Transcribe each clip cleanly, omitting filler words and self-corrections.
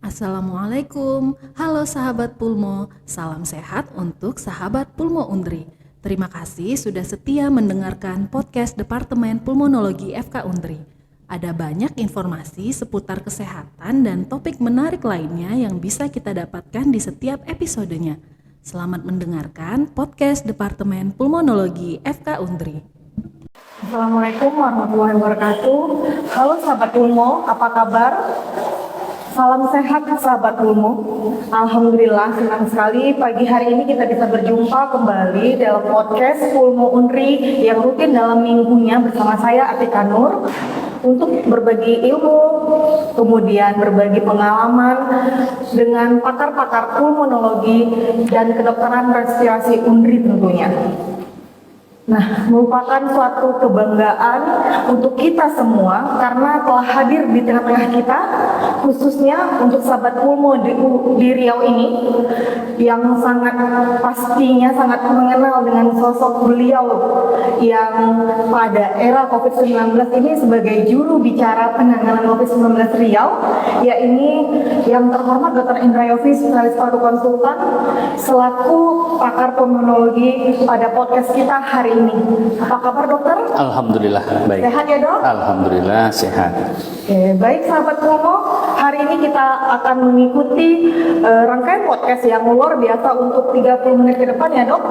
Assalamualaikum, halo sahabat Pulmo, salam sehat untuk sahabat Pulmo Undri. Terima kasih sudah setia mendengarkan podcast Departemen Pulmonologi FK Undri. Ada banyak informasi seputar kesehatan dan topik menarik lainnya yang bisa kita dapatkan di setiap episodenya. Selamat mendengarkan podcast Departemen Pulmonologi FK Undri. Assalamualaikum warahmatullahi wabarakatuh. Halo sahabat Pulmo, apa kabar? Salam sehat sahabat Pulmo. Alhamdulillah senang sekali pagi hari ini kita bisa berjumpa kembali dalam podcast Pulmo Unri yang rutin dalam minggunya bersama saya Atika Nur untuk berbagi ilmu, kemudian berbagi pengalaman dengan pakar-pakar pulmonologi dan kedokteran respirasi Unri tentunya. Nah, merupakan suatu kebanggaan untuk kita semua karena telah hadir di tengah-tengah kita, khususnya untuk sahabat Pulmo di Riau ini yang pastinya sangat mengenal dengan sosok beliau yang pada era COVID-19 ini sebagai juru bicara penanganan COVID-19 Riau, yaitu yang terhormat Dr. Indra Yofi, spesialis paru konsultan, selaku pakar pulmonologi pada podcast kita hari ini. Apa kabar dokter? Alhamdulillah baik. Sehat ya dok? Alhamdulillah sehat. Baik sahabat Pulmo, hari ini kita akan mengikuti rangkaian podcast yang luar biasa untuk 30 menit ke depan ya dok,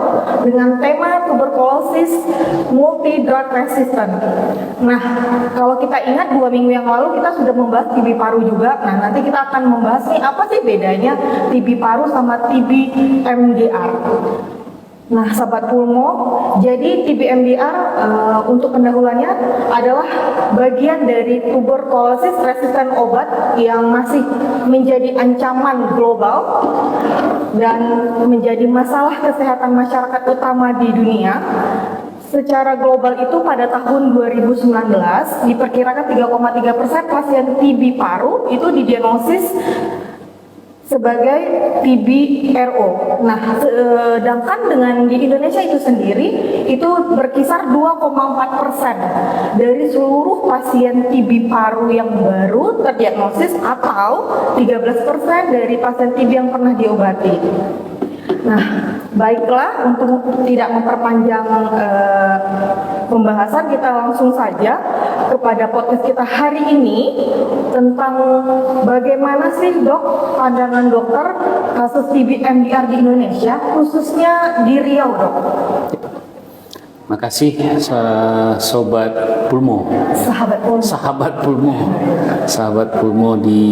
dengan tema tuberkulosis multi drug resistant. Nah, kalau kita ingat 2 minggu yang lalu kita sudah membahas TB paru juga. Nah, nanti kita akan membahas nih apa sih bedanya TB paru sama TB MDR. Nah, sahabat Pulmo, jadi TB MDR untuk pendahuluannya adalah bagian dari tuberkulosis resisten obat yang masih menjadi ancaman global dan menjadi masalah kesehatan masyarakat utama di dunia. Secara global itu pada tahun 2019 diperkirakan 3,3% pasien TB paru itu didiagnosis sebagai TB RO. Nah, sedangkan dengan di Indonesia itu sendiri itu berkisar 2,4% dari seluruh pasien TB paru yang baru terdiagnosis atau 13% dari pasien TB yang pernah diobati. Nah, baiklah, untuk tidak memperpanjang pembahasan, kita langsung saja kepada podcast kita hari ini tentang bagaimana sih dok pandangan dokter kasus TB MDR di Indonesia, khususnya di Riau dok. Makasih sobat Pulmo. Sahabat Pulmo di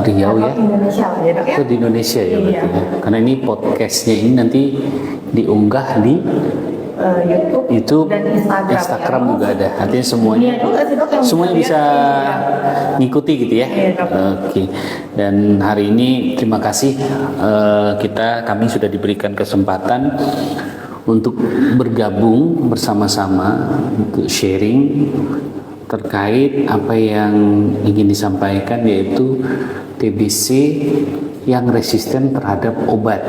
Riau ya. Indonesia ya dok ya. Itu di Indonesia ya berarti. Ya. Karena ini podcastnya ini nanti diunggah di YouTube dan Instagram juga ada. Artinya semuanya bisa ngikuti gitu ya. Oke. Dan hari ini terima kasih kami sudah diberikan kesempatan untuk bergabung bersama-sama untuk sharing terkait apa yang ingin disampaikan, yaitu TBC yang resisten terhadap obat.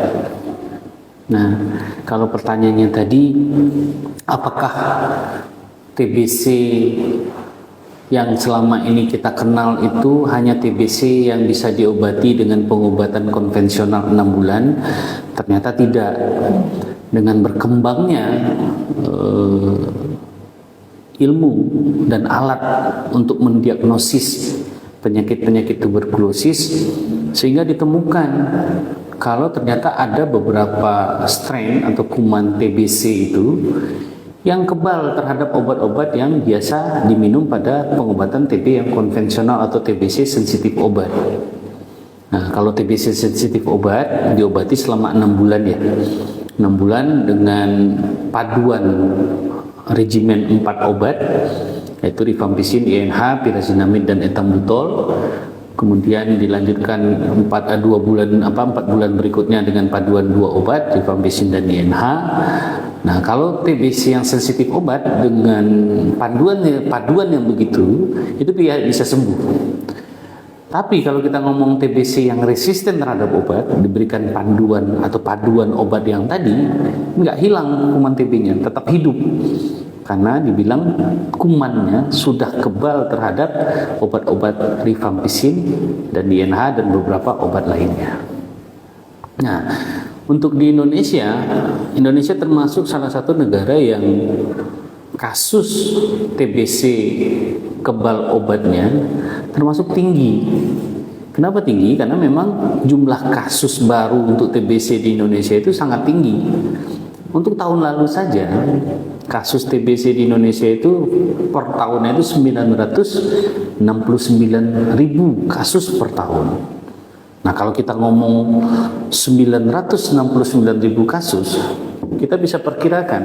Nah, kalau pertanyaannya tadi, apakah TBC yang selama ini kita kenal itu hanya TBC yang bisa diobati dengan pengobatan konvensional 6 bulan? Ternyata tidak. Dengan berkembangnya ilmu dan alat untuk mendiagnosis penyakit-penyakit tuberkulosis, sehingga ditemukan kalau ternyata ada beberapa strain atau kuman TBC itu yang kebal terhadap obat-obat yang biasa diminum pada pengobatan TB yang konvensional atau TBC sensitif obat. Nah, kalau TBC sensitif obat diobati selama 6 bulan ya. 6 bulan dengan paduan regimen 4 obat, yaitu rifampicin, INH, pyrazinamid dan ethambutol. Kemudian dilanjutkan 4 bulan berikutnya dengan paduan 2 obat, rifampicin dan INH. Nah, kalau TBC yang sensitif obat dengan paduan yang begitu, itu bisa sembuh. Tapi kalau kita ngomong TBC yang resisten terhadap obat, diberikan panduan atau paduan obat yang tadi, nggak hilang kuman TB-nya, tetap hidup. Karena dibilang kumannya sudah kebal terhadap obat-obat rifampicin dan DNH dan beberapa obat lainnya. Nah, untuk di Indonesia, Indonesia termasuk salah satu negara yang kasus TBC kebal obatnya termasuk tinggi. Kenapa tinggi? Karena memang jumlah kasus baru untuk TBC di Indonesia itu sangat tinggi. Untuk tahun lalu saja, kasus TBC di Indonesia itu per tahunnya itu 969.000 kasus per tahun. Nah, kalau kita ngomong 969.000 kasus, kita bisa perkirakan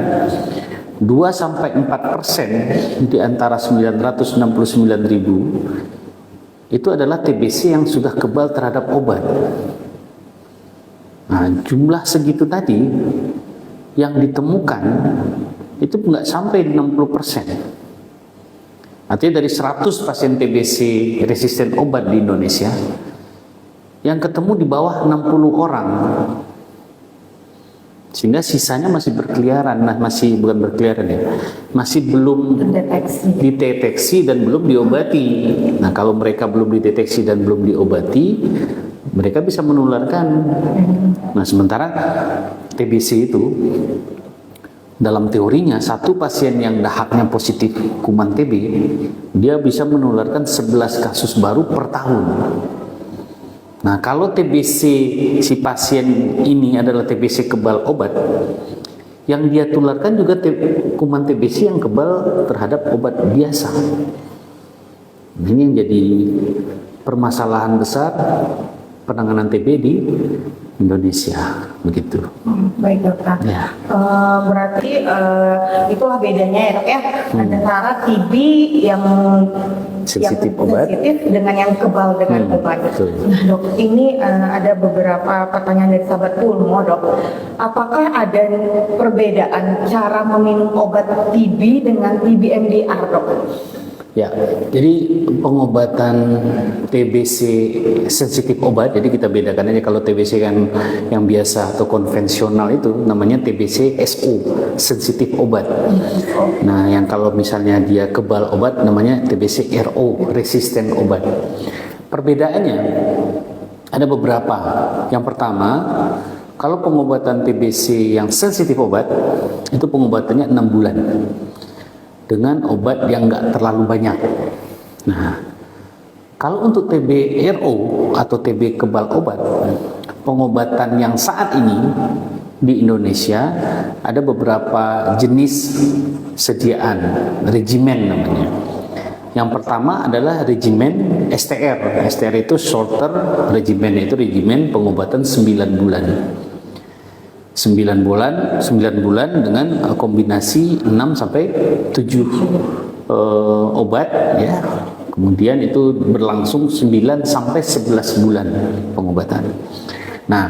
2-4% di antara 969.000 itu adalah TBC yang sudah kebal terhadap obat. Nah, jumlah segitu tadi yang ditemukan itu nggak sampai 60%. Artinya dari 100 pasien TBC resisten obat di Indonesia, yang ketemu di bawah 60 orang. Sehingga sisanya masih berkeliaran, bukan berkeliaran ya, masih belum dideteksi dan belum diobati. Nah, kalau mereka belum dideteksi dan belum diobati, mereka bisa menularkan. Nah, sementara TBC itu dalam teorinya satu pasien yang dahaknya positif kuman TB, dia bisa menularkan 11 kasus baru per tahun. Nah, kalau TBC si pasien ini adalah TBC kebal obat, yang dia tularkan juga kuman TBC yang kebal terhadap obat biasa. Nah, ini yang jadi permasalahan besar penanganan TB di Indonesia, begitu. Baik dokter. Ya. Berarti itulah bedanya ya dok ya, antara TB yang sensitif obat dengan yang kebal dengan obat. Betul. Nah dok, ini ada beberapa pertanyaan dari sahabat Pulmo dok. Apakah ada perbedaan cara meminum obat TB dengan TB MDR dok? Ya, jadi pengobatan TBC sensitif obat, jadi kita bedakan aja. Kalau TBC kan yang biasa atau konvensional itu namanya TBC SO, sensitif obat. Nah, yang kalau misalnya dia kebal obat namanya TBC RO, resisten obat. Perbedaannya ada beberapa. Yang pertama, kalau pengobatan TBC yang sensitif obat itu pengobatannya 6 bulan. Dengan obat yang nggak terlalu banyak. Nah, kalau untuk TB RO atau TB kebal obat, pengobatan yang saat ini di Indonesia ada beberapa jenis sediaan, regimen namanya. Yang pertama adalah regimen STR. STR itu shorter regimen, itu regimen pengobatan 9 bulan. 9 bulan dengan kombinasi 6 sampai 7 obat ya. Kemudian itu berlangsung 9 sampai 11 bulan pengobatan. Nah,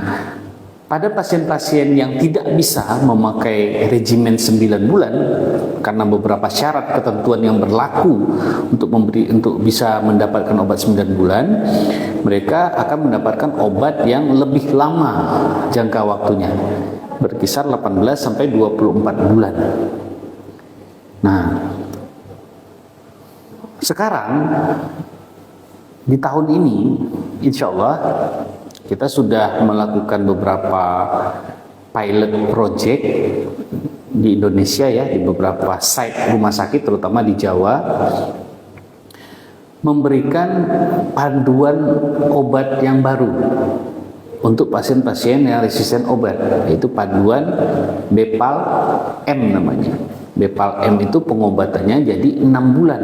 pada pasien-pasien yang tidak bisa memakai regimen 9 bulan karena beberapa syarat ketentuan yang berlaku untuk bisa mendapatkan obat 9 bulan, mereka akan mendapatkan obat yang lebih lama jangka waktunya, berkisar 18 sampai 24 bulan. Nah, sekarang di tahun ini insya Allah kita sudah melakukan beberapa pilot project di Indonesia ya, di beberapa site rumah sakit terutama di Jawa, memberikan panduan obat yang baru untuk pasien-pasien yang resisten obat, yaitu panduan Bepal M namanya. Bepal M itu pengobatannya jadi 6 bulan.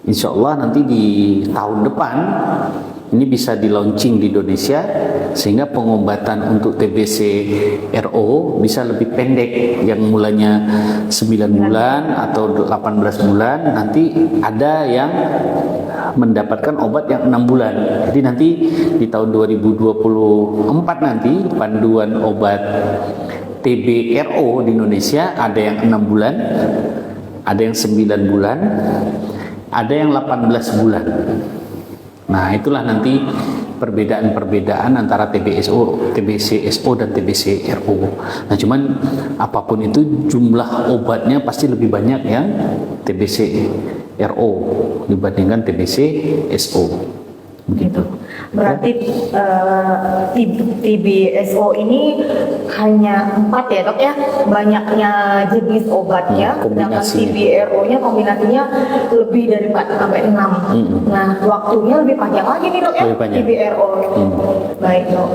Insya Allah nanti di tahun depan ini bisa di launching di Indonesia, sehingga pengobatan untuk TBC RO bisa lebih pendek, yang mulanya 9 bulan atau 18 bulan, nanti ada yang mendapatkan obat yang 6 bulan. Jadi nanti di tahun 2024 nanti panduan obat TB RO di Indonesia ada yang 6 bulan, ada yang 9 bulan, ada yang 18 bulan. Nah, itulah nanti perbedaan-perbedaan antara TBC-SO dan TBC-RO. Nah, cuman apapun itu jumlah obatnya pasti lebih banyak yang TBC-RO dibandingkan TBC-SO. Begitu. Berarti TBSO ini hanya 4 ya dok ya, banyaknya jenis obatnya, sedangkan TBRO-nya kombinasinya lebih dari 4 sampai 6. Nah, waktunya lebih panjang lagi nih dok ya, TBRO. Baik dok.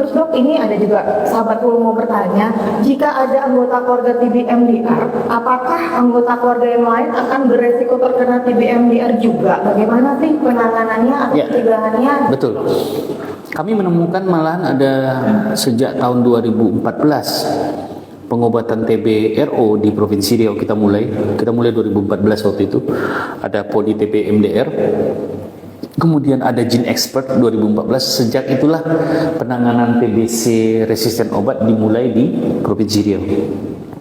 Terus dok, ini ada juga sahabat Pulmo bertanya, jika ada anggota keluarga TB-MDR, apakah anggota keluarga yang lain akan beresiko terkena TB-MDR juga? Bagaimana sih penanganannya atau pencegahannya? Betul. Kami menemukan malahan ada sejak tahun 2014 pengobatan TB-RO di Provinsi Riau. Kita mulai 2014 waktu itu ada poli TB-MDR. Kemudian ada Gene Expert 2014. Sejak itulah penanganan TBC resisten obat dimulai di Provinsi Riau.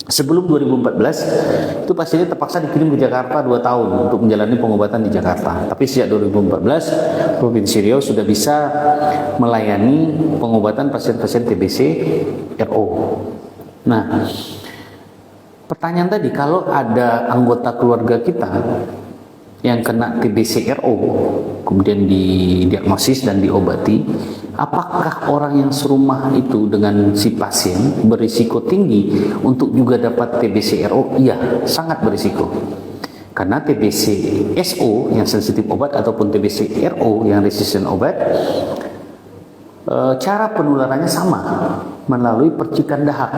Sebelum 2014 itu pasiennya terpaksa dikirim ke Jakarta 2 tahun untuk menjalani pengobatan di Jakarta. Tapi sejak 2014 Provinsi Riau sudah bisa melayani pengobatan pasien-pasien TBC RO. Nah, pertanyaan tadi, kalau ada anggota keluarga kita yang kena TBC RO kemudian didiagnosis dan diobati, apakah orang yang serumah itu dengan si pasien berisiko tinggi untuk juga dapat TBC RO? Iya, sangat berisiko. Karena TBC SO yang sensitif obat ataupun TBC RO yang resisten obat, cara penularannya sama, melalui percikan dahak.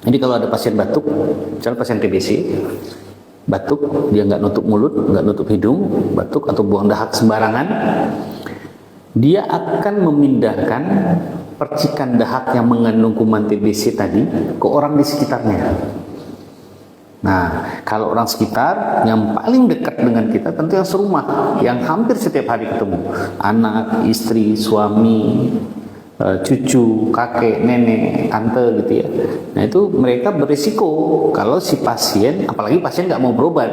Jadi kalau ada pasien batuk, misalnya pasien TBC batuk, dia nggak nutup mulut, nggak nutup hidung, batuk atau buang dahak sembarangan, dia akan memindahkan percikan dahak yang mengandung kuman TBC tadi ke orang di sekitarnya. Nah, kalau orang sekitar yang paling dekat dengan kita tentu yang serumah, yang hampir setiap hari ketemu, anak, istri, suami, cucu, kakek, nenek, tante gitu ya. Nah, itu mereka berisiko kalau si pasien, apalagi pasien nggak mau berobat.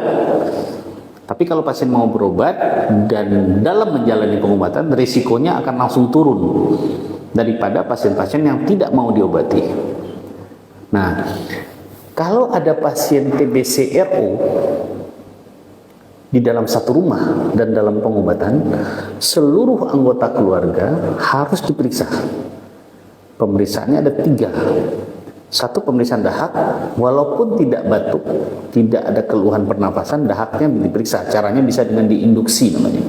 Tapi kalau pasien mau berobat dan dalam menjalani pengobatan, risikonya akan langsung turun daripada pasien-pasien yang tidak mau diobati. Nah, kalau ada pasien TBC RO di dalam satu rumah dan dalam pengobatan, seluruh anggota keluarga harus diperiksa. Pemeriksaannya ada 3. 1, pemeriksaan dahak, walaupun tidak batuk, tidak ada keluhan pernapasan, dahaknya diperiksa. Caranya bisa dengan diinduksi namanya.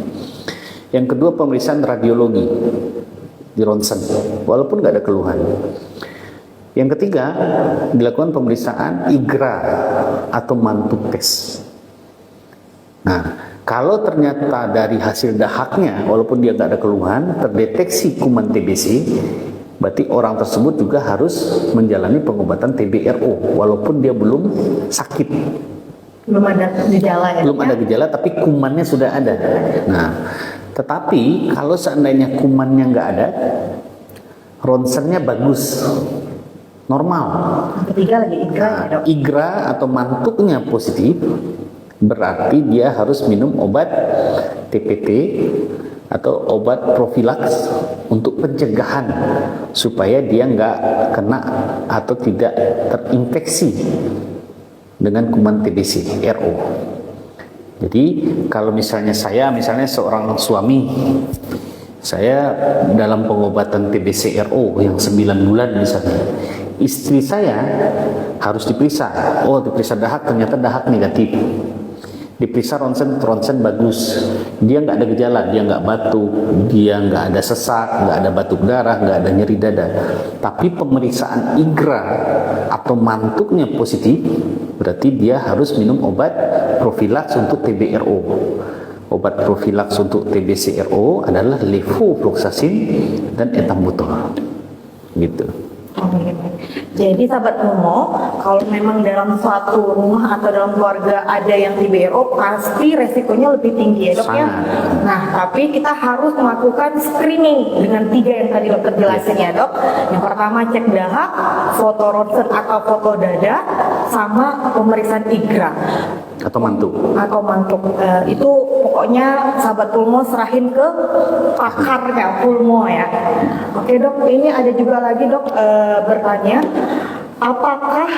Yang kedua, pemeriksaan radiologi di ronsen, walaupun nggak ada keluhan. Yang ketiga, dilakukan pemeriksaan IGRA atau mantuk tes. Nah, kalau ternyata dari hasil dahaknya, walaupun dia nggak ada keluhan, terdeteksi kuman TBC, berarti orang tersebut juga harus menjalani pengobatan TBRO, walaupun dia belum sakit. Belum ada gejala ya? Belum ada gejala, tapi kumannya sudah ada. Nah, tetapi kalau seandainya kumannya nggak ada, ronsennya bagus, normal. Ketiga lagi IGRA ya dok? IGRA atau mantuknya positif, berarti dia harus minum obat TPT atau obat profilaks untuk pencegahan supaya dia nggak kena atau tidak terinfeksi dengan kuman TBC RO. Jadi kalau misalnya seorang suami, saya dalam pengobatan TBC RO yang 9 bulan misalnya, istri saya harus diperiksa. Oh, diperiksa dahak, ternyata dahak negatif. Diperiksa ronsen bagus, dia nggak ada gejala, dia nggak batuk, dia nggak ada sesak, nggak ada batuk darah, nggak ada nyeri dada. Tapi pemeriksaan IGRA atau mantuknya positif, berarti dia harus minum obat profilaks untuk TBRO. Obat profilaks untuk TBC-RO adalah levofloxacin dan ethambutol, gitu. Jadi sahabat Pulmo, kalau memang dalam suatu rumah atau dalam keluarga ada yang TBRO, pasti resikonya lebih tinggi ya dok ya. Nah, tapi kita harus melakukan screening dengan 3 yang tadi dokter jelasin ya dok. Yang pertama cek dahak, foto ronsen atau foto dada, sama pemeriksaan IGRA. atau mantuk. Atau mantuk. Itu pokoknya sahabat pulmo serahin ke pakarnya pulmo ya. Oke dok, ini ada juga lagi dok bertanya, apakah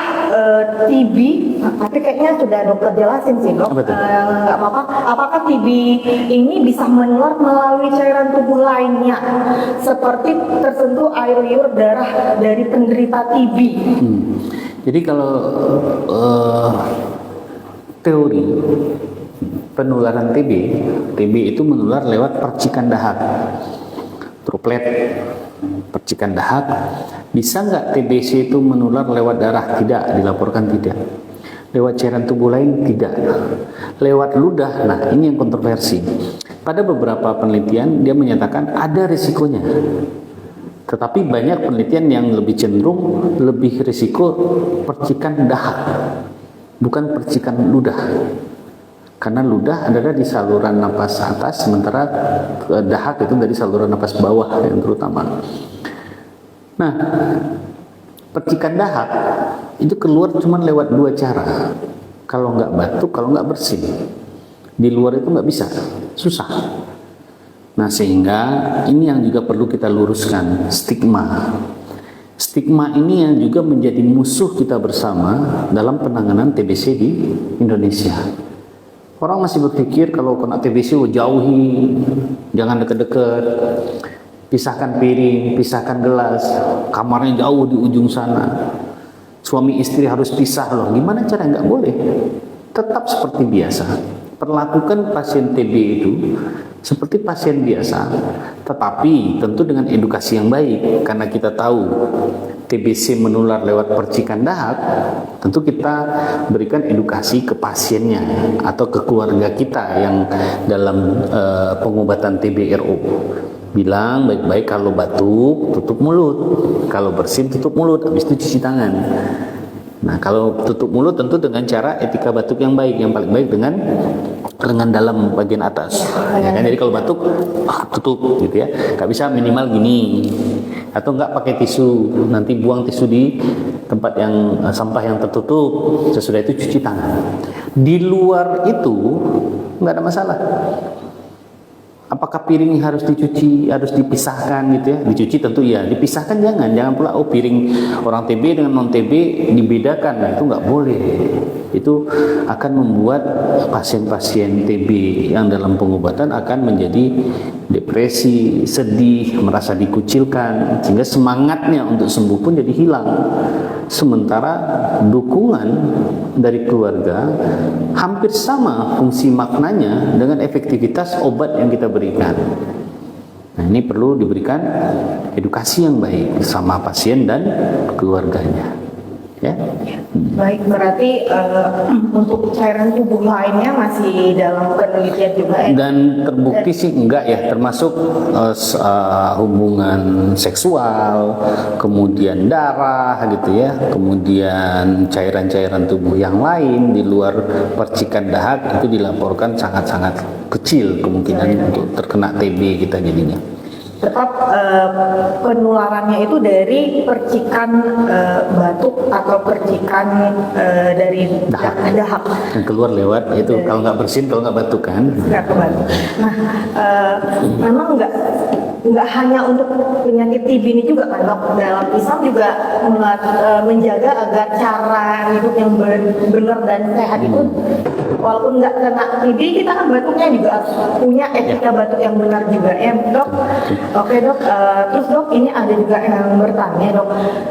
TB, tapi kayaknya sudah dokter jelasin sih dok, nggak apa-apa, apakah TB ini bisa menular melalui cairan tubuh lainnya seperti tersentuh air liur darah dari penderita TB? Jadi kalau teori penularan TB itu menular lewat percikan dahak, droplet percikan dahak. Bisa nggak TBC itu menular lewat darah? Tidak, dilaporkan tidak. Lewat cairan tubuh lain? Tidak. Lewat ludah, nah ini yang kontroversi. Pada beberapa penelitian dia menyatakan ada risikonya. Tetapi banyak penelitian yang lebih cenderung lebih risiko percikan dahak, bukan percikan ludah. Karena ludah adalah di saluran napas atas, sementara dahak itu dari saluran napas bawah yang terutama. Nah, percikan dahak itu keluar cuma lewat dua cara. Kalau nggak batuk, kalau nggak bersin. Di luar itu nggak bisa, susah. Nah, sehingga ini yang juga perlu kita luruskan, stigma. Stigma ini yang juga menjadi musuh kita bersama dalam penanganan TBC di Indonesia. Orang masih berpikir kalau kena TBC jauhi, jangan deket-deket, pisahkan piring, pisahkan gelas, kamarnya jauh di ujung sana. Suami istri harus pisah loh. Gimana cara? Nggak boleh. Tetap seperti biasa. Perlakukan pasien TB itu seperti pasien biasa, tetapi tentu dengan edukasi yang baik. Karena kita tahu TBC menular lewat percikan dahak, tentu kita berikan edukasi ke pasiennya atau ke keluarga kita yang dalam pengobatan TB-RO. Bilang baik-baik, kalau batuk tutup mulut, kalau bersin tutup mulut, habis itu cuci tangan. Nah, kalau tutup mulut tentu dengan cara etika batuk yang baik, yang paling baik dengan lengan dalam bagian atas. Ya kan? Jadi kalau batuk tutup gitu ya. Nggak bisa minimal gini. Atau nggak pakai tisu, nanti buang tisu di tempat yang sampah yang tertutup. Sesudah itu cuci tangan. Di luar itu nggak ada masalah. Apakah piring harus dicuci, harus dipisahkan gitu ya? Dicuci tentu ya, dipisahkan jangan pula piring orang TB dengan non TB dibedakan. Nah, itu nggak boleh. Itu akan membuat pasien-pasien TB yang dalam pengobatan akan menjadi depresi, sedih, merasa dikucilkan, sehingga semangatnya untuk sembuh pun jadi hilang. Sementara dukungan dari keluarga hampir sama fungsi maknanya dengan efektivitas obat yang kita berikan. Nah, ini perlu diberikan edukasi yang baik sama pasien dan keluarganya. Ya. Baik, berarti untuk cairan tubuh lainnya masih dalam penelitian juga ya? Dan terbukti sih enggak ya, termasuk hubungan seksual, kemudian darah gitu ya, kemudian cairan-cairan tubuh yang lain di luar percikan dahak itu dilaporkan sangat-sangat kecil kemungkinan untuk terkena TB kita jadinya. Tetap penularannya itu dari percikan batuk atau percikan dari dahak yang keluar lewat itu kalau nggak bersin, kalau nggak batuk kan. Nggak ke batuk. Nah, memang nggak hanya untuk penyakit TB ini juga kan dok, dalam Islam juga menjaga agar cara hidup yang benar dan sehat itu, walaupun nggak kena TB, kita kan batuknya juga punya etika batuk yang benar juga ya dok. Oke dok, terus dok ini ada juga yang bertanya dok,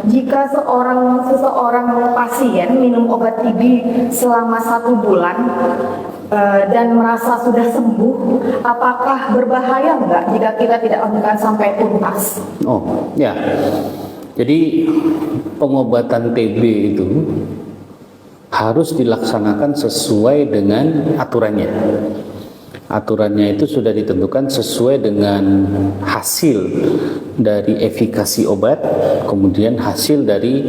jika seseorang pasien minum obat TB selama 1 bulan dan merasa sudah sembuh, apakah berbahaya nggak jika kita tidak lakukan sampai tuntas? Oh ya, jadi pengobatan TB itu harus dilaksanakan sesuai dengan aturannya. Aturannya itu sudah ditentukan sesuai dengan hasil dari efikasi obat, kemudian hasil dari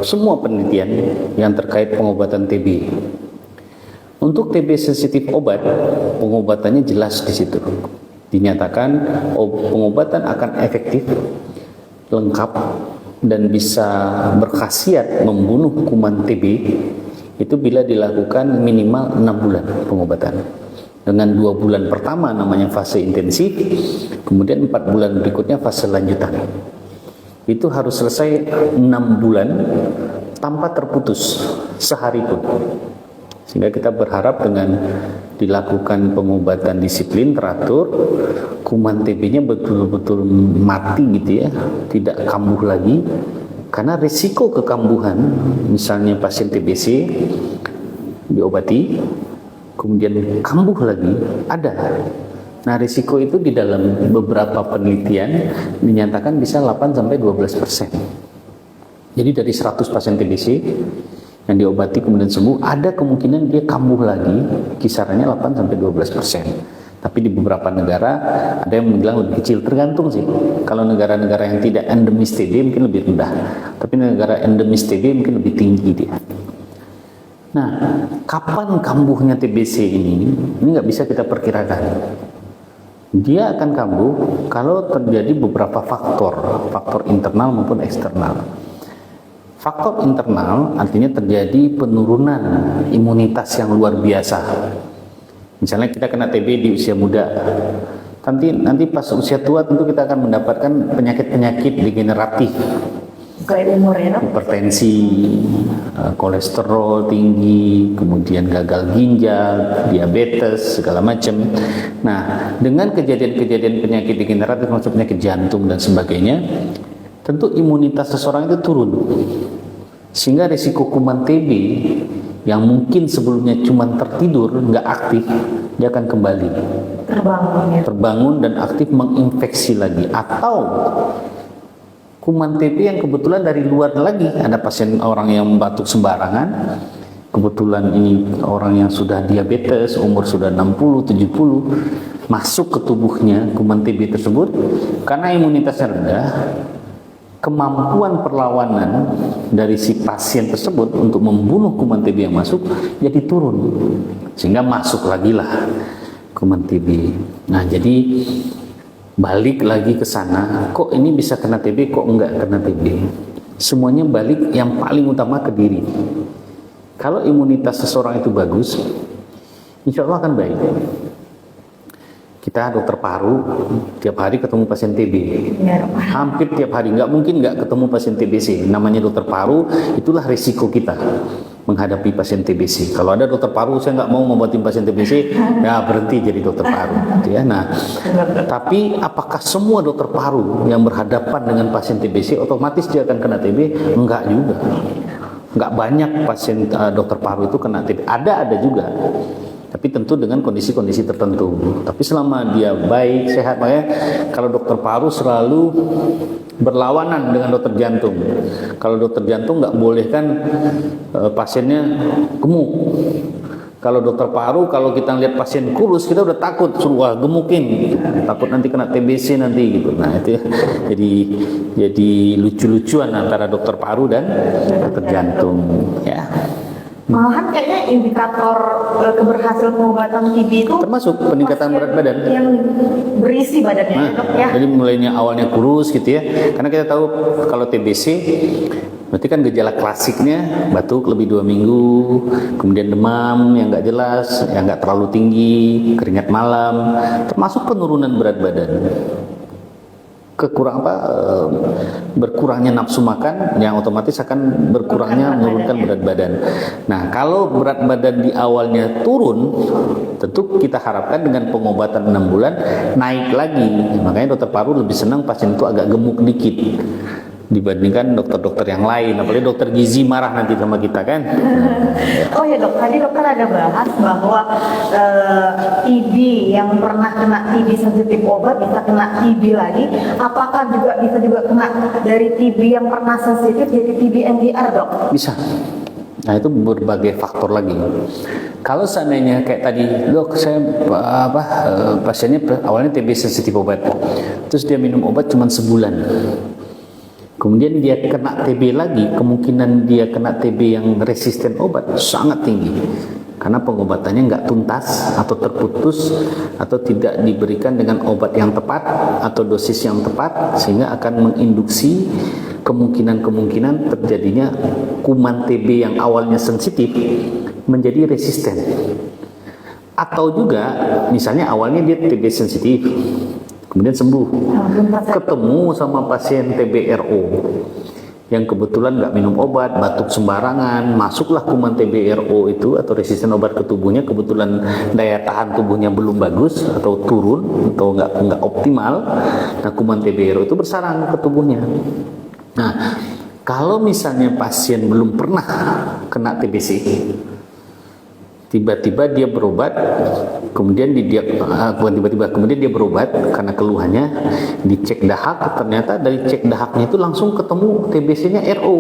semua penelitian yang terkait pengobatan TB. Untuk TB sensitif obat, pengobatannya jelas di situ. Dinyatakan pengobatan akan efektif, lengkap, dan bisa berkhasiat membunuh kuman TB itu bila dilakukan minimal 6 bulan pengobatan. Dengan 2 bulan pertama namanya fase intensif, kemudian 4 bulan berikutnya fase lanjutan. Itu harus selesai 6 bulan tanpa terputus sehari pun. Sehingga kita berharap dengan dilakukan pengobatan disiplin teratur, kuman TB-nya betul-betul mati gitu ya, tidak kambuh lagi. Karena risiko kekambuhan, misalnya pasien TBC diobati, kemudian kambuh lagi, ada. Nah, risiko itu di dalam beberapa penelitian dinyatakan bisa 8-12%. Jadi dari 100 pasien TBC yang diobati kemudian sembuh, ada kemungkinan dia kambuh lagi, kisarannya 8-12%. Tapi di beberapa negara ada yang bilang lebih kecil, tergantung sih. Kalau negara-negara yang tidak endemis TB mungkin lebih rendah, tapi negara endemis TB mungkin lebih tinggi dia. Nah, kapan kambuhnya TBC ini nggak bisa kita perkirakan. Dia akan kambuh kalau terjadi beberapa faktor internal maupun eksternal. Faktor internal artinya terjadi penurunan imunitas yang luar biasa. Misalnya kita kena TB di usia muda, nanti pas usia tua tentu kita akan mendapatkan penyakit-penyakit degeneratif. Kayak umur ya, Dok? Hipertensi, kolesterol tinggi, kemudian gagal ginjal, diabetes, segala macam. Nah, dengan kejadian-kejadian penyakit degeneratif, maksud penyakit jantung dan sebagainya, tentu imunitas seseorang itu turun. Sehingga risiko kuman TB yang mungkin sebelumnya cuma tertidur, nggak aktif, dia akan kembali. Terbangun dan aktif menginfeksi lagi. Atau kuman TB yang kebetulan dari luar lagi, ada pasien orang yang batuk sembarangan, kebetulan ini orang yang sudah diabetes, umur sudah 60-70, masuk ke tubuhnya kuman TB tersebut, karena imunitasnya rendah, kemampuan perlawanan dari si pasien tersebut untuk membunuh kuman TB yang masuk jadi turun, sehingga masuk lagi lah kuman TB. Nah, jadi balik lagi ke sana, kok ini bisa kena TB, kok enggak kena TB. Semuanya balik yang paling utama ke diri. Kalau imunitas seseorang itu bagus, insya Allah akan baik. Kita dokter paru tiap hari ketemu pasien TB, hampir tiap hari, nggak mungkin nggak ketemu pasien TBC. Namanya dokter paru, itulah risiko kita menghadapi pasien TBC. Kalau ada dokter paru, saya nggak mau membuatin pasien TBC, ya berhenti jadi dokter paru, gitu ya. Nah, tapi apakah semua dokter paru yang berhadapan dengan pasien TBC otomatis dia akan kena TB? Enggak juga. Enggak banyak pasien dokter paru itu kena TB. Ada juga. Tapi tentu dengan kondisi-kondisi tertentu. Tapi selama dia baik, sehat, makanya kalau dokter paru selalu berlawanan dengan dokter jantung. Kalau dokter jantung nggak boleh kan pasiennya gemuk. Kalau dokter paru, kalau kita lihat pasien kurus, kita udah takut, suruh gemukin, takut nanti kena TBC nanti gitu. Nah itu jadi lucu-lucuan antara dokter paru dan dokter jantung, ya. Malahan kayaknya indikator keberhasilan pengobatan TB itu termasuk peningkatan berat badan yang berisi badannya, Dok, ya. Jadi mulainya awalnya kurus gitu ya, karena kita tahu kalau TBC berarti kan gejala klasiknya batuk lebih 2 minggu, kemudian demam yang nggak jelas, yang nggak terlalu tinggi, keringat malam, termasuk penurunan berat badan. Berkurangnya nafsu makan yang otomatis akan berkurangnya menurunkan berat badan. Nah, kalau berat badan di awalnya turun, tentu kita harapkan dengan pengobatan 6 bulan naik lagi. Makanya dokter paru lebih senang pasien itu agak gemuk dikit dibandingkan dokter-dokter yang lain, apalagi dokter gizi marah nanti sama kita kan. Oh ya Dok, tadi dokter ada bahas bahwa TB yang pernah kena TB sensitif obat bisa kena TB lagi. Apakah bisa juga kena dari TB yang pernah sensitif jadi TB MDR, Dok? Bisa. Nah itu berbagai faktor lagi. Kalau seandainya kayak tadi, Dok saya pasiennya awalnya TB sensitif obat, terus dia minum obat cuma sebulan. Kemudian dia kena TB lagi, kemungkinan dia kena TB yang resisten obat sangat tinggi. karena pengobatannya nggak tuntas atau terputus atau tidak diberikan dengan obat yang tepat atau dosis yang tepat, sehingga akan menginduksi kemungkinan terjadinya kuman TB yang awalnya sensitif menjadi resisten. Atau juga misalnya awalnya dia TB sensitif, kemudian sembuh, ketemu sama pasien TBRO yang kebetulan nggak minum obat, batuk sembarangan, masuklah kuman TBRO itu atau resisten obat ke tubuhnya, kebetulan daya tahan tubuhnya belum bagus atau turun atau nggak optimal, nah kuman TBRO itu bersarang ke tubuhnya. Nah, kalau misalnya pasien belum pernah kena TBC, tiba-tiba dia berobat, kemudian kemudian dia berobat karena keluhannya, dicek dahak, ternyata dari cek dahaknya itu langsung ketemu TBC-nya RO.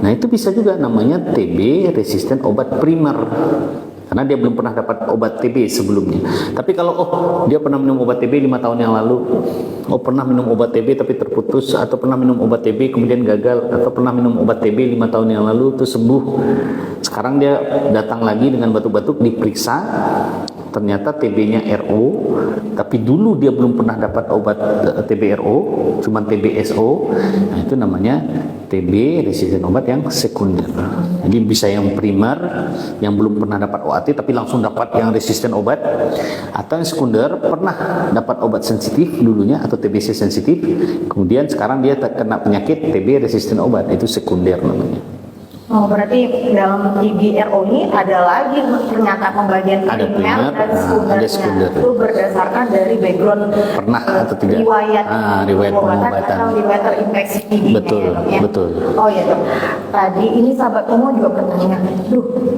Nah, itu bisa juga namanya TB resisten obat primer, karena dia belum pernah dapat obat TB sebelumnya. Tapi kalau dia pernah minum obat TB 5 tahun yang lalu, pernah minum obat TB tapi terputus, atau pernah minum obat TB kemudian gagal, atau pernah minum obat TB 5 tahun yang lalu terus sembuh, sekarang dia datang lagi dengan batuk-batuk, diperiksa ternyata TB-nya RO, tapi dulu dia belum pernah dapat obat TBRO, cuman TBSO. Nah, itu namanya TB resisten obat yang sekunder. Jadi bisa yang primer yang belum pernah dapat OAT tapi langsung dapat yang resisten obat, atau yang sekunder pernah dapat obat sensitif dulunya atau TBC sensitif, kemudian sekarang dia terkena penyakit TB resisten obat, itu sekunder namanya. Oh, berarti dalam TBRO ini ada lagi ternyata pembagian primer dan sekundernya. Itu berdasarkan dari background pernah atau tidak riwayat pengobatan atau riwayat terinfeksi TB. Betul, ya. betul. Oh iya, dok. Tadi ini sahabat Pomo juga bertanya,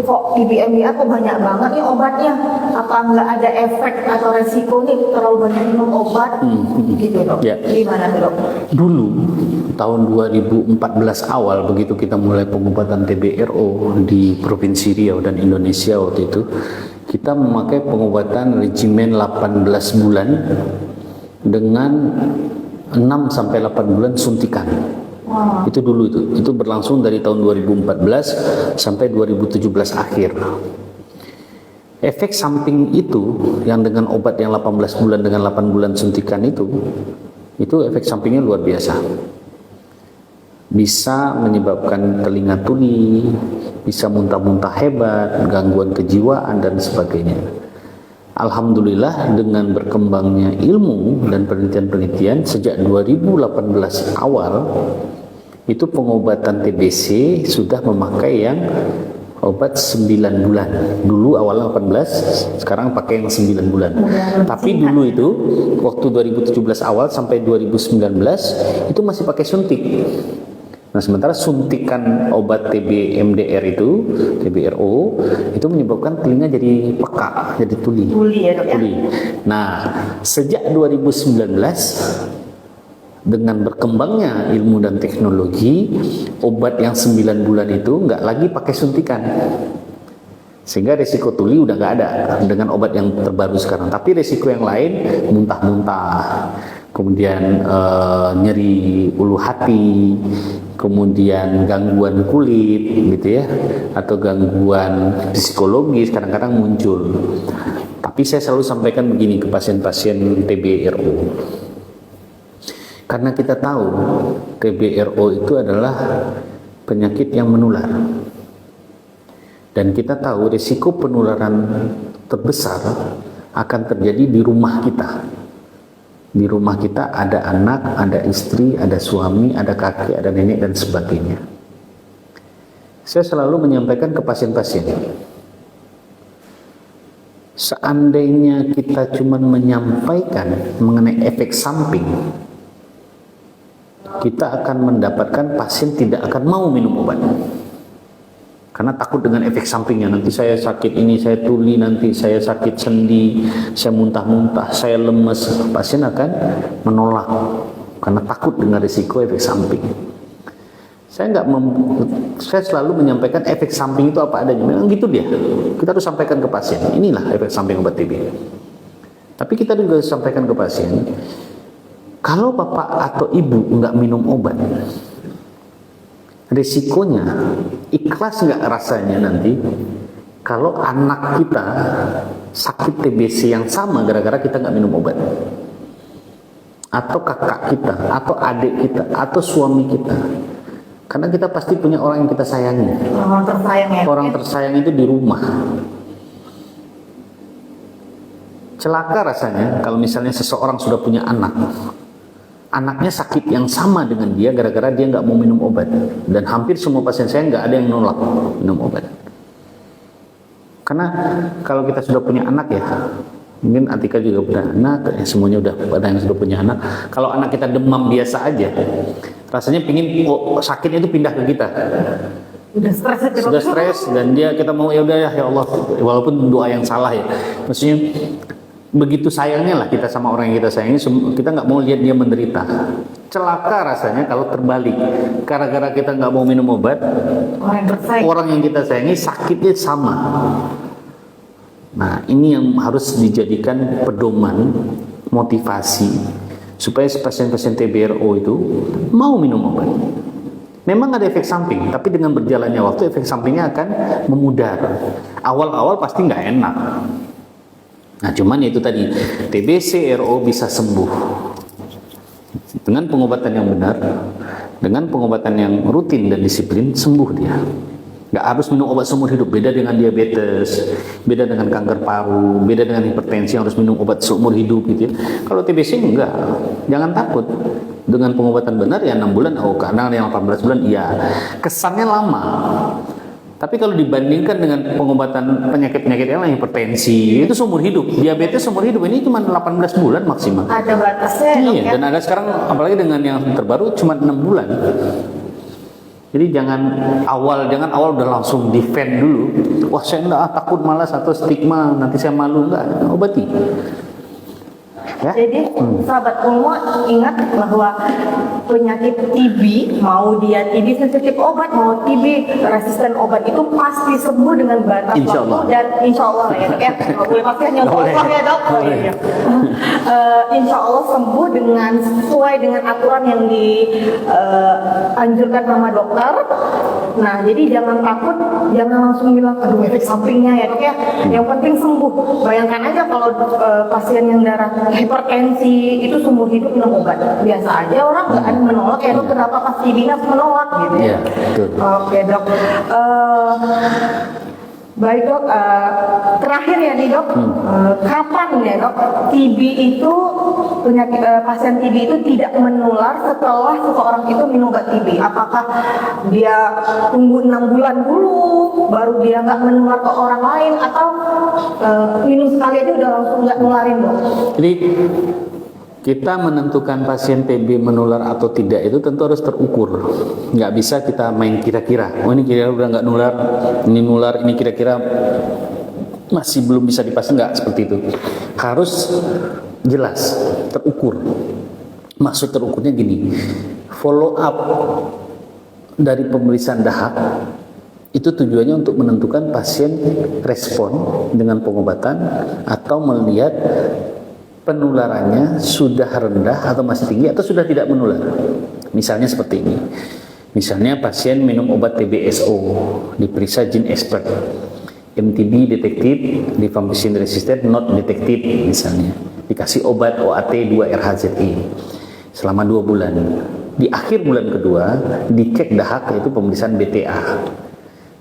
kok TB-MDR kok banyak banget nih obatnya? Apa nggak ada efek atau resiko nih terlalu banyak minum obat? Gitu, dok. Ya. Gimana, dok? Dulu tahun 2014 awal, begitu kita mulai pengobatan TBRO di Provinsi Riau dan Indonesia waktu itu, kita memakai pengobatan regimen 18 bulan dengan 6 sampai 8 bulan suntikan. Wow. Itu dulu itu berlangsung dari tahun 2014 sampai 2017 akhir. Efek samping itu yang dengan obat yang 18 bulan dengan 8 bulan suntikan itu efek sampingnya luar biasa. Bisa menyebabkan telinga tuli, bisa muntah-muntah hebat, gangguan kejiwaan dan sebagainya. Alhamdulillah dengan berkembangnya ilmu dan penelitian-penelitian sejak 2018 awal, itu pengobatan TBC sudah memakai yang obat 9 bulan. Dulu awalnya 18, sekarang pakai yang 9 bulan. Tapi dulu itu waktu 2017 awal sampai 2019 itu masih pakai suntik. Nah, sementara suntikan obat TB MDR itu, TBRO, itu menyebabkan telinga jadi peka, jadi tuli. Tuli ya, dok ya? Tuli. Nah, sejak 2019 dengan berkembangnya ilmu dan teknologi, obat yang 9 bulan itu nggak lagi pakai suntikan. Sehingga resiko tuli udah nggak ada dengan obat yang terbaru sekarang. Tapi resiko yang lain, muntah-muntah, kemudian nyeri ulu hati, kemudian gangguan kulit gitu ya, atau gangguan psikologis kadang-kadang muncul. Tapi saya selalu sampaikan begini ke pasien-pasien TBRO, karena kita tahu TBRO itu adalah penyakit yang menular, dan kita tahu risiko penularan terbesar akan terjadi di rumah kita. Di rumah kita ada anak, ada istri, ada suami, ada kakek, ada nenek, dan sebagainya. Saya selalu menyampaikan ke pasien-pasien, seandainya kita cuma menyampaikan mengenai efek samping, kita akan mendapatkan pasien tidak akan mau minum obat. Karena takut dengan efek sampingnya, nanti saya sakit ini, saya tuli, nanti saya sakit sendi, saya muntah-muntah, saya lemes. Pasien akan menolak karena takut dengan risiko efek samping. Saya selalu menyampaikan efek samping itu apa adanya. Memang gitu dia. Kita harus sampaikan ke pasien, inilah efek samping obat TB. Tapi kita juga sampaikan ke pasien, kalau bapak atau ibu nggak minum obat, risikonya ikhlas nggak rasanya nanti kalau anak kita sakit TBC yang sama gara-gara kita nggak minum obat, atau kakak kita, atau adik kita, atau suami kita. Karena kita pasti punya orang yang kita sayangi. Orang tersayang ya. Orang tersayang itu di rumah. Celaka rasanya kalau misalnya seseorang sudah punya anak, anaknya sakit yang sama dengan dia gara-gara dia nggak mau minum obat. Dan hampir semua pasien saya nggak ada yang nolak minum obat. Karena kalau kita sudah punya anak ya, mungkin Atika juga punya anak, semuanya udah ada yang sudah punya anak. Kalau anak kita demam biasa aja, rasanya pingin sakitnya itu pindah ke kita. Sudah stres dan kita mau ya udah ya Allah, walaupun doa yang salah ya. Maksudnya begitu sayangnya lah kita sama orang yang kita sayangi, kita nggak mau lihat dia menderita. Celaka rasanya kalau terbalik, gara-gara kita nggak mau minum obat, orang yang kita sayangi sakitnya sama. Nah, ini yang harus dijadikan pedoman, motivasi supaya pasien-pasien TBRO itu mau minum obat. Memang ada efek samping, tapi dengan berjalannya waktu efek sampingnya akan memudar. Awal-awal pasti nggak enak. Nah, cuman itu tadi, TBC RO bisa sembuh dengan pengobatan yang benar, dengan pengobatan yang rutin dan disiplin, sembuh dia. Nggak harus minum obat seumur hidup. Beda dengan diabetes, beda dengan kanker paru, beda dengan hipertensi yang harus minum obat seumur hidup gitu ya. Kalau TBC enggak, jangan takut. Dengan pengobatan benar ya 6 bulan, karena yang 18 bulan iya. Kesannya lama. Tapi kalau dibandingkan dengan pengobatan penyakit-penyakit yang lain, hipertensi itu seumur hidup, diabetes seumur hidup, ini cuma 18 bulan maksimal. Ada batasnya. Iya, dan ada sekarang apalagi dengan yang terbaru cuma 6 bulan. Jadi jangan awal udah langsung defend dulu. Wah, saya enggak takut malas atau stigma nanti saya malu, enggak, obati. Ya? Jadi sahabat Pulmo ingat bahwa penyakit TB, mau dia TB sensitif obat, mau TB resisten obat, itu pasti sembuh dengan batas Insya Allah. waktu dan insya Allah ya dok ya. Nggak boleh pasti hanya untuk Allah ya dok. Insya Allah sembuh dengan sesuai dengan aturan yang dianjurkan sama dokter. Nah, jadi jangan takut, jangan langsung bilang aduh efek sampingnya ya dok ya. Yang penting sembuh. Bayangkan aja kalau pasien yang darah hipertensi itu seumur hidup minum obat, biasa aja orang nggak ada menolak ya dok, kenapa pas TB harus menolak gitu ya. Oke dok. Baik dok, terakhir ya nih dok, kapan ya dok TB itu penyakit pasien TB itu tidak menular setelah seseorang itu minum obat TB? Apakah dia tunggu 6 bulan dulu baru dia nggak menular ke orang lain, atau minum sekali aja udah langsung nggak nularin dok? Jadi kita menentukan pasien TB menular atau tidak itu tentu harus terukur. Nggak bisa kita main kira-kira. Oh, ini kira-kira udah nggak nular, ini nular, ini kira-kira masih belum bisa dipastikan, nggak seperti itu. Harus jelas, terukur. Maksud terukurnya gini, follow up dari pemeriksaan dahak itu tujuannya untuk menentukan pasien respon dengan pengobatan atau melihat penularannya sudah rendah atau masih tinggi atau sudah tidak menular. Misalnya seperti ini. Misalnya pasien minum obat TBSO, diperiksa gene expert. MTB detected, rifampicin resistant not detected misalnya. Dikasih obat OAT 2-RHZE selama 2 bulan. Di akhir bulan kedua dicek dahak, yaitu pemeriksaan BTA.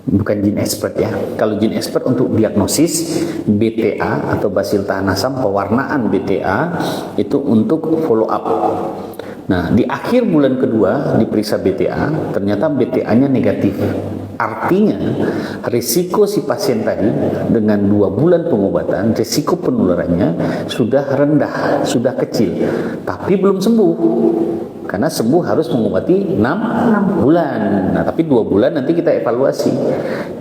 Bukan gene expert ya. Kalau gene expert untuk diagnosis, BTA atau basil tahan asam, pewarnaan BTA itu untuk follow up. Nah, di akhir bulan kedua diperiksa BTA, ternyata BTA-nya negatif. Artinya risiko si pasien tadi dengan 2 bulan pengobatan, risiko penularannya sudah rendah, sudah kecil, tapi belum sembuh. Karena sembuh harus mengobati 6 bulan. Nah, tapi 2 bulan nanti kita evaluasi.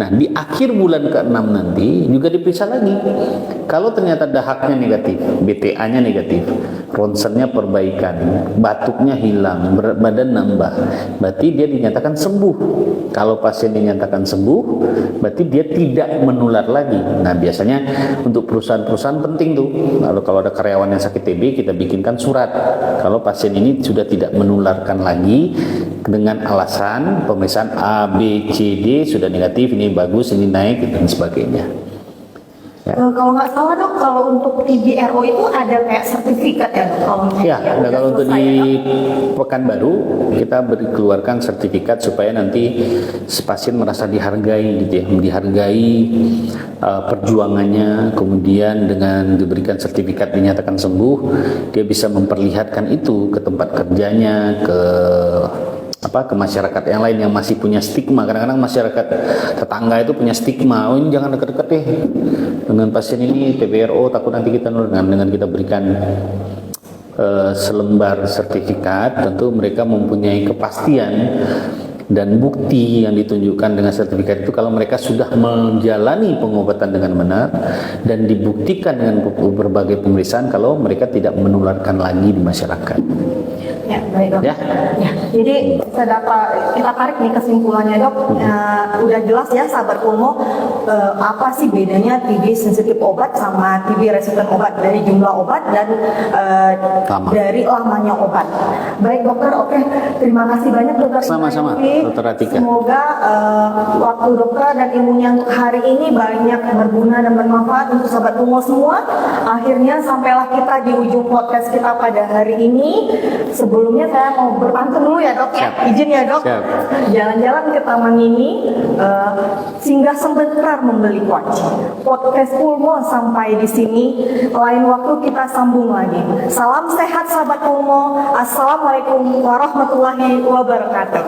Nah, di akhir bulan ke-6 nanti juga diperiksa lagi. Kalau ternyata dahaknya negatif, BTA-nya negatif, ronsennya perbaikan, batuknya hilang, berat badan nambah, berarti dia dinyatakan sembuh. Kalau pasien dinyatakan sembuh, berarti dia tidak menular lagi. Nah, biasanya untuk perusahaan-perusahaan penting tuh. Lalu kalau ada karyawan yang sakit TB, kita bikinkan surat. Kalau pasien ini sudah tidak menularkan lagi dengan alasan pemeriksaan A, B, C, D sudah negatif, ini bagus, ini naik dan sebagainya. Kalau nggak salah dok, kalau untuk TB-RO itu ada kayak sertifikat ya dok? Kalau untuk di Pekanbaru kita keluarkan sertifikat supaya nanti pasien merasa dihargai gitu ya, dihargai perjuangannya, kemudian dengan diberikan sertifikat dinyatakan sembuh, dia bisa memperlihatkan itu ke tempat kerjanya, ke masyarakat yang lain yang masih punya stigma. Kadang-kadang masyarakat tetangga itu punya stigma, oh ini jangan dekat-dekat deh dengan pasien ini TB-RO, takut nanti kita dengan kita berikan selembar sertifikat, tentu mereka mempunyai kepastian dan bukti yang ditunjukkan dengan sertifikat itu kalau mereka sudah menjalani pengobatan dengan benar dan dibuktikan dengan berbagai pemeriksaan kalau mereka tidak menularkan lagi di masyarakat. Ya, baik dok. Ya. Jadi kita tarik nih kesimpulannya dok. Udah jelas ya sahabat Pulmo, apa sih bedanya TB sensitif obat sama TB resisten obat, dari jumlah obat dan dari lamanya obat. Baik dokter, oke. Terima kasih banyak dokter. Sama-sama, Dokter Atika. Semoga waktu dokter dan ilmunya untuk hari ini banyak berguna dan bermanfaat untuk sahabat Pulmo semua. Akhirnya sampailah kita di ujung podcast kita pada hari ini. Sebelumnya saya mau berpantun dulu ya dok ya, izin ya dok. Jalan-jalan ke taman ini, singgah sebentar membeli kuaci. Podcast Pulmo sampai di sini, lain waktu kita sambung lagi. Salam sehat sahabat Pulmo. Assalamualaikum warahmatullahi wabarakatuh.